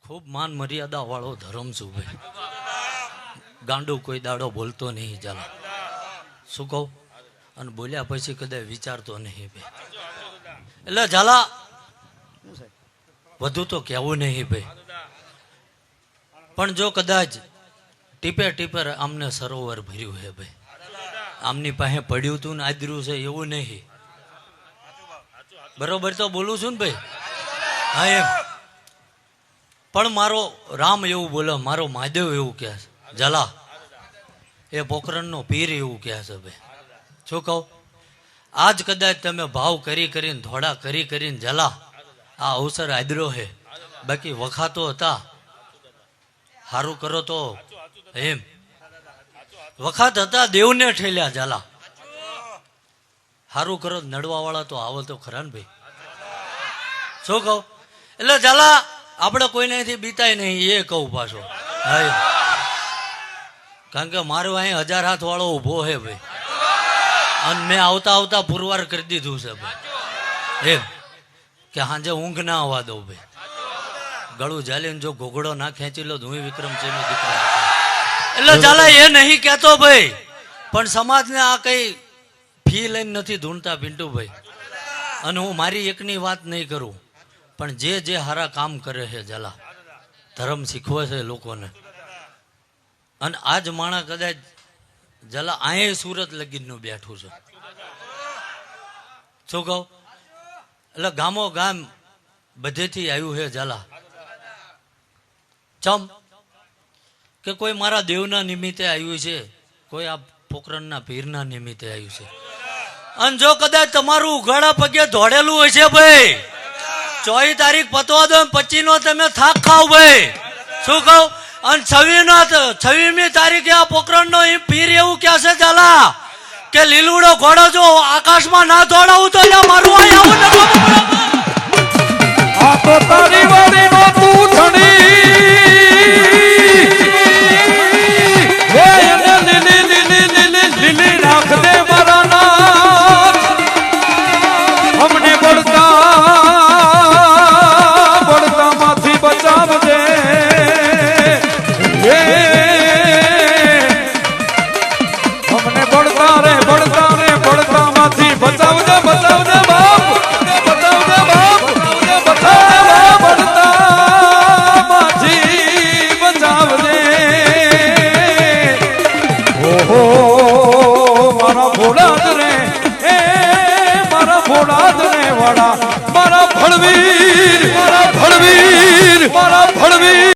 ખૂબ માન મર્યાદા વાળો ધર્મ છું ભાઈ. ગાંડો કોઈ દાડો બોલતો નહીં ઝાલા. શું કહું? અને બોલ્યા પછી કદાચ વિચારતો નહીં ભાઈ. એટલે ઝાલા વધુ તો કહેવું નહીં ભાઈ. પણ જો કદાચ ટીપે ટીપે આમને સરોવર ભર્યું હે ભાઈ. આમની પાસે પડ્યું તું ને આદર્યું છે એવું નહીં. બરોબર તો બોલું છું ને ભાઈ? હા એમ. પણ મારો રામ એવું બોલે, મારો મહાદેવ એવું કહે છે ઝાલા, એ પોખરણનો પીર એવું કહે છે ભાઈ. શું કહું? આજ કદાચ તમે ભાવ કરી કરીને ધોળા કરી કરીને ઝાલા આ અવસર આદર્યો હે. બાકી વખાતો હતા સારું કરો તો એમ વખાત હતા દેવને ઠેલ્યા ઝાલા. સારું કરો નડવા વાળા તો આવો તો ખરા ને ભાઈ. શું કહું? એટલે ઝાલા આપણે કોઈનેથી બીતાય નહીં એ કહું પાછો. હા, કારણ કે મારો અહીં 1000 હાથ વાળો ઉભો હે ભાઈ. અને મેં આવતા આવતા પુરવાર કરી દીધું છે ભાઈ. એમ કે સાંજે ઊંઘ ના આવવા દઉં ભાઈ. ગળું ઝાલીને જો ઘોઘડો ના ખેંચી લો હું વિક્રમ છે દીકરા. એટલે ઝાલા એ નહીં કહેતો ભાઈ, પણ સમાજને આ કઈ ફી લઈને નથી ધૂણતા પિન્ટુ ભાઈ. અને હું મારી એકની વાત નહીં કરું, પણ જે જે સારા કામ કરે છે ઝાલા, ધર્મ શીખવે છે લોકોને. અને આજ માણા કદાચ ઝાલા અહીંયા સુરત લગીનનું બેઠું છે. શું કહું? એટલે ગામો ગામ બધેથી આવ્યું છે ઝાલા. ચમ કે કોઈ મારા દેવના નિમિત્તે આવ્યું છે, કોઈ આ પોખરણના પીરના નિમિત્તે આવ્યું છે. અને જો કદાચ તમારું ઉઘાડા પગે દોડેલું હોય છે ભાઈ, 24 તારીખ પતવા દો, 25 નો તમે થાક ખાવ ભાઈ. શું કહું? અને 26મી તારીખે આ પોખરણનો પીર એવું કહે છે ઝાલા કે લીલુડો ઘોડો જો આકાશમાં ના દોડાવું તો મારું અહીં આવું.